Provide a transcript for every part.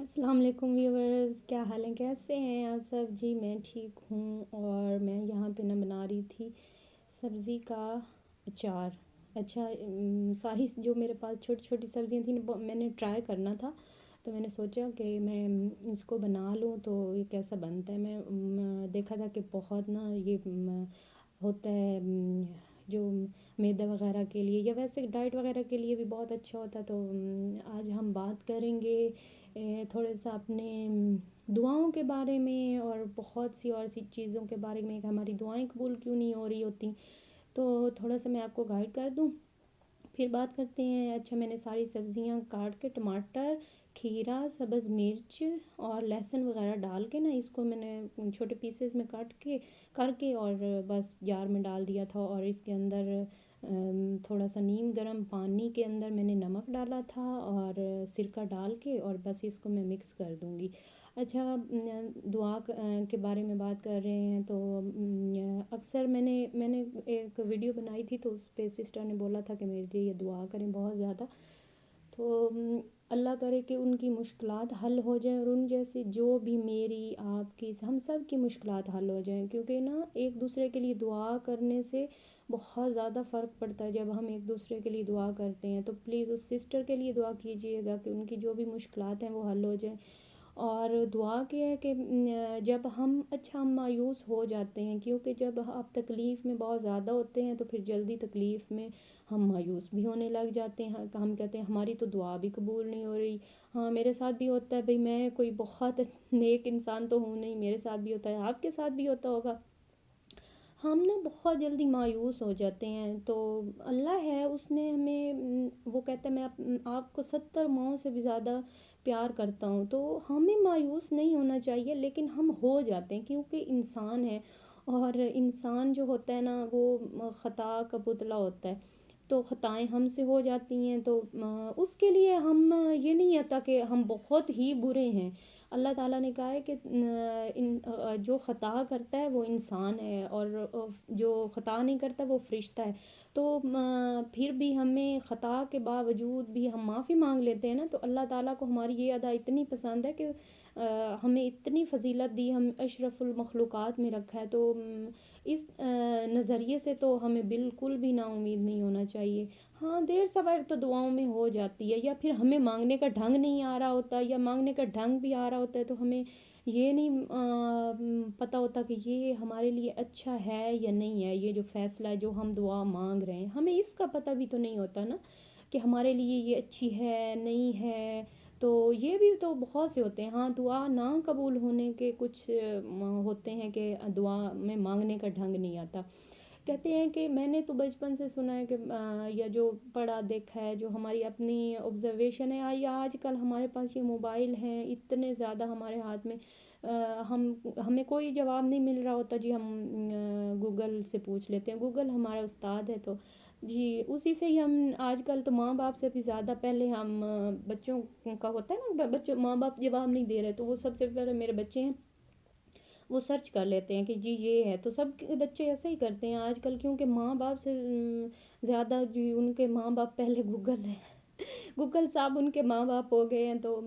السلام علیکم ویورز، کیا حال ہیں؟ کیسے ہیں آپ سب؟ جی میں ٹھیک ہوں، اور میں یہاں پہ بنا رہی تھی سبزی کا اچار۔ اچھا، ساری جو میرے پاس چھوٹی چھوٹی سبزیاں تھیں میں نے ٹرائی کرنا تھا، تو میں نے سوچا کہ میں اس کو بنا لوں تو یہ کیسا بنتا ہے۔ میں دیکھا تھا کہ بہت یہ ہوتا ہے جو میدا وغیرہ کے لیے یا ویسے ڈائٹ وغیرہ کے لیے بھی بہت اچھا ہوتا ہے۔ تو آج ہم بات کریں گے تھوڑا سا اپنے دعاؤں کے بارے میں، اور بہت سی اور سی چیزوں کے بارے میں کہ ہماری دعائیں قبول کیوں نہیں ہو رہی ہوتی۔ تو تھوڑا سا میں آپ کو گائیڈ کر دوں، پھر بات کرتے ہیں۔ اچھا، میں نے ساری سبزیاں کاٹ کے، ٹماٹر، کھیرا، سبز مرچ اور لہسن وغیرہ ڈال کے اس کو میں نے چھوٹے پیسز میں کاٹ کے کر کے اور بس جار میں ڈال دیا تھا، اور اس کے اندر تھوڑا سا نیم گرم پانی کے اندر میں نے نمک ڈالا تھا اور سرکہ ڈال کے، اور بس اس کو میں مکس کر دوں گی۔ اچھا، دعا کے بارے میں بات کر رہے ہیں تو اکثر میں نے ایک ویڈیو بنائی تھی، تو اس پہ سسٹر نے بولا تھا کہ میرے لیے یہ دعا کریں بہت زیادہ، تو اللہ کرے کہ ان کی مشکلات حل ہو جائیں، اور ان جیسی جو بھی میری آپ کی ہم سب کی مشکلات حل ہو جائیں، کیونکہ ایک دوسرے کے لیے دعا کرنے سے بہت زیادہ فرق پڑتا ہے۔ جب ہم ایک دوسرے کے لیے دعا کرتے ہیں تو پلیز اس سسٹر کے لیے دعا کیجیے گا کہ ان کی جو بھی مشکلات ہیں وہ حل ہو جائیں۔ اور دعا کیا ہے کہ جب ہم مایوس ہو جاتے ہیں، کیونکہ جب آپ تکلیف میں بہت زیادہ ہوتے ہیں تو پھر جلدی تکلیف میں ہم مایوس بھی ہونے لگ جاتے ہیں، ہم کہتے ہیں ہماری تو دعا بھی قبول نہیں ہو رہی۔ ہاں، میرے ساتھ بھی ہوتا ہے بھئی، میں کوئی بہت نیک انسان تو ہوں نہیں، میرے ساتھ بھی ہوتا ہے، آپ کے ساتھ بھی ہوتا ہوگا۔ ہم بہت جلدی مایوس ہو جاتے ہیں، تو اللہ ہے، اس نے ہمیں وہ کہتا ہے میں آپ کو 70 ماؤں سے بھی زیادہ پیار کرتا ہوں، تو ہمیں مایوس نہیں ہونا چاہیے، لیکن ہم ہو جاتے ہیں کیونکہ انسان ہے، اور انسان جو ہوتا ہے وہ خطا کا پتلا ہوتا ہے، تو خطائیں ہم سے ہو جاتی ہیں۔ تو اس کے لیے ہم یہ نہیں آتا کہ ہم بہت ہی برے ہیں۔ اللہ تعالیٰ نے کہا ہے کہ جو خطا کرتا ہے وہ انسان ہے، اور جو خطا نہیں کرتا وہ فرشتہ ہے۔ تو پھر بھی ہمیں خطا کے باوجود بھی ہم معافی مانگ لیتے ہیں تو اللہ تعالیٰ کو ہماری یہ ادا اتنی پسند ہے کہ ہمیں اتنی فضیلت دی، ہم اشرف المخلوقات میں رکھا ہے۔ تو اس نظریے سے تو ہمیں بالکل بھی نا امید نہیں ہونا چاہیے۔ ہاں، دیر سویر تو دعاؤں میں ہو جاتی ہے، یا پھر ہمیں مانگنے کا ڈھنگ نہیں آ رہا ہوتا، یا مانگنے کا ڈھنگ بھی آ رہا ہوتا ہے تو ہمیں یہ نہیں پتہ ہوتا کہ یہ ہمارے لیے اچھا ہے یا نہیں ہے۔ یہ جو فیصلہ ہے، جو ہم دعا مانگ رہے ہیں، ہمیں اس کا پتہ بھی تو نہیں ہوتا کہ ہمارے لیے یہ اچھی ہے نہیں ہے۔ تو یہ بھی تو بہت سے ہوتے ہیں۔ ہاں، دعا نہ قبول ہونے کے کچھ ہوتے ہیں کہ دعا میں مانگنے کا ڈھنگ نہیں آتا۔ کہتے ہیں کہ میں نے تو بچپن سے سنا ہے کہ یا جو پڑھا دیکھا ہے، جو ہماری اپنی آبزرویشن ہے، یا آج کل ہمارے پاس یہ موبائل ہیں اتنے زیادہ ہمارے ہاتھ میں، ہمیں کوئی جواب نہیں مل رہا ہوتا، جی ہم گوگل سے پوچھ لیتے ہیں، گوگل ہمارا استاد ہے، تو جی اسی سے ہی ہم آج کل تو ماں باپ سے بھی زیادہ پہلے ہم بچوں کا ہوتا ہے بچوں ماں باپ جواب نہیں دے رہے تو وہ سب سے پہلے میرے بچے ہیں وہ سرچ کر لیتے ہیں کہ جی یہ ہے، تو سب کے بچے ایسے ہی کرتے ہیں آج کل، کیونکہ ماں باپ سے زیادہ جی ان کے ماں باپ پہلے گوگل ہے گوگل صاحب ان کے ماں باپ ہو گئے ہیں۔ تو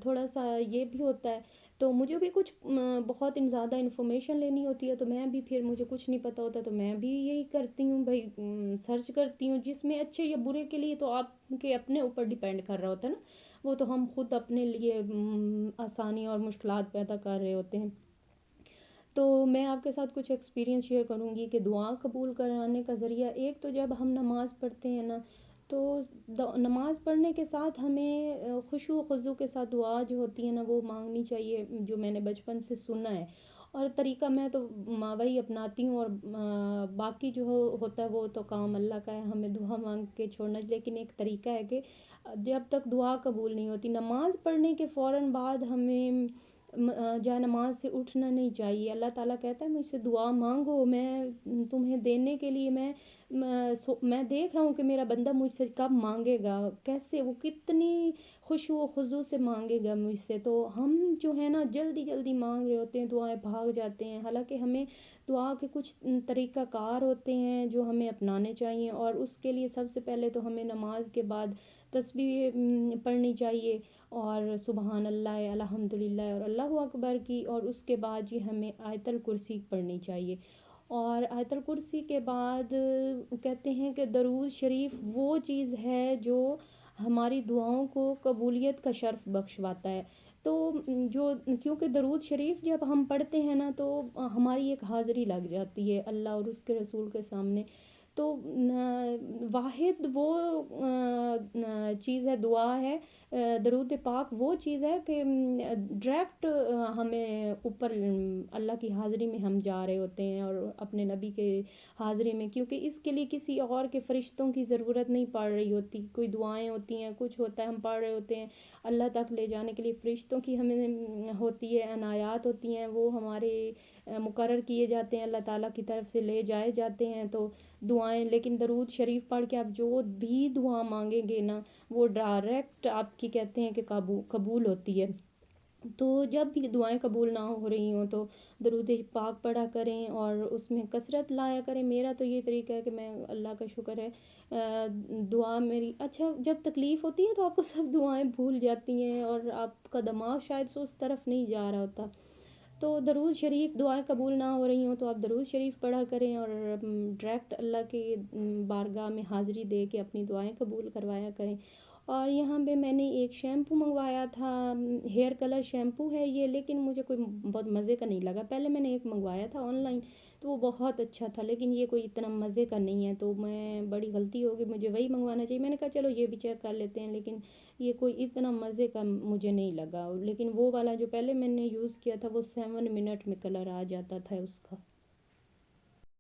تھوڑا سا یہ بھی ہوتا ہے، تو مجھے بھی کچھ بہت زیادہ انفارمیشن لینی ہوتی ہے، تو میں بھی پھر مجھے کچھ نہیں پتہ ہوتا تو میں بھی یہی کرتی ہوں بھائی، سرچ کرتی ہوں، جس میں اچھے یا برے کے لیے تو آپ کے اپنے اوپر ڈیپینڈ کر رہا ہوتا ہے وہ تو ہم خود اپنے لیے آسانی اور مشکلات پیدا کر رہے ہوتے ہیں۔ تو میں آپ کے ساتھ کچھ ایکسپیرینس شیئر کروں گی کہ دعا قبول کرانے کا ذریعہ ایک تو جب ہم نماز پڑھتے ہیں تو نماز پڑھنے کے ساتھ ہمیں خشوع و خضوع کے ساتھ دعا جو ہوتی ہے وہ مانگنی چاہیے، جو میں نے بچپن سے سنا ہے، اور طریقہ میں تو وہی اپناتی ہوں، اور باقی جو ہوتا ہے وہ تو کام اللہ کا ہے، ہمیں دعا مانگ کے چھوڑنا، لیکن ایک طریقہ ہے کہ جب تک دعا قبول نہیں ہوتی، نماز پڑھنے کے فوراً بعد ہمیں جائے نماز سے اٹھنا نہیں چاہیے۔ اللہ تعالیٰ کہتا ہے مجھ سے دعا مانگو، میں تمہیں دینے کے لیے میں دیکھ رہا ہوں کہ میرا بندہ مجھ سے کب مانگے گا، کیسے وہ کتنی خشوع و خضوع سے مانگے گا مجھ سے۔ تو ہم جو ہے جلدی جلدی مانگ رہے ہوتے ہیں، دعائیں بھاگ جاتے ہیں، حالانکہ ہمیں دعا کے کچھ طریقہ کار ہوتے ہیں جو ہمیں اپنانے چاہیے، اور اس کے لیے سب سے پہلے تو ہمیں نماز کے بعد تسبیح پڑھنی چاہیے، اور سبحان اللہ الحمدللہ اور اللہ اکبر کی، اور اس کے بعد جی ہمیں آیت الکرسی پڑھنی چاہیے۔ اور آیت الکرسی کے بعد کہتے ہیں کہ درود شریف وہ چیز ہے جو ہماری دعاؤں کو قبولیت کا شرف بخشواتا ہے۔ تو جو کیونکہ درود شریف جب ہم پڑھتے ہیں نا تو ہماری ایک حاضری لگ جاتی ہے اللہ اور اس کے رسول کے سامنے۔ تو واحد وہ چیز ہے، دعا ہے، درود پاک وہ چیز ہے کہ ڈائریکٹ ہمیں اوپر اللہ کی حاضری میں ہم جا رہے ہوتے ہیں اور اپنے نبی کے حاضری میں، کیونکہ اس کے لیے کسی اور کے فرشتوں کی ضرورت نہیں پڑ رہی ہوتی، کوئی دعائیں ہوتی ہیں، کچھ ہوتا ہے ہم پڑھ رہے ہوتے ہیں، اللہ تک لے جانے کے لیے فرشتوں کی ہمیں ہوتی ہے، عنایات ہوتی ہیں، وہ ہمارے مقرر کیے جاتے ہیں، اللہ تعالیٰ کی طرف سے لے جائے جاتے ہیں تو دعائیں۔ لیکن درود شریف پڑھ کے آپ جو بھی دعا مانگیں گے نا وہ ڈائریکٹ آپ کی کہتے ہیں کہ قبول ہوتی ہے۔ تو جب بھی دعائیں قبول نہ ہو رہی ہوں تو درود پاک پڑھا کریں اور اس میں کثرت لایا کریں۔ میرا تو یہ طریقہ ہے کہ میں اللہ کا شکر ہے دعا میری اچھا جب تکلیف ہوتی ہے تو آپ کو سب دعائیں بھول جاتی ہیں اور آپ کا دماغ شاید سے اس طرف نہیں جا رہا ہوتا، تو درود شریف دعائیں قبول نہ ہو رہی ہوں تو آپ درود شریف پڑھا کریں اور ڈائریکٹ اللہ کی بارگاہ میں حاضری دے کے اپنی دعائیں قبول کروایا کریں۔ اور یہاں پہ میں نے ایک شیمپو منگوایا تھا، ہیئر کلر شیمپو ہے یہ، لیکن مجھے کوئی بہت مزے کا نہیں لگا۔ پہلے میں نے ایک منگوایا تھا آن لائن تو وہ بہت اچھا تھا، لیکن یہ کوئی اتنا مزے کا نہیں ہے، تو میں بڑی غلطی ہوگی، مجھے وہی منگوانا چاہیے۔ میں نے کہا چلو یہ بھی چیک کر لیتے ہیں، لیکن یہ کوئی اتنا مزے کا مجھے نہیں لگا۔ لیکن وہ والا جو پہلے میں نے یوز کیا تھا وہ 7 منٹ میں کلر آ جاتا تھا اس کا۔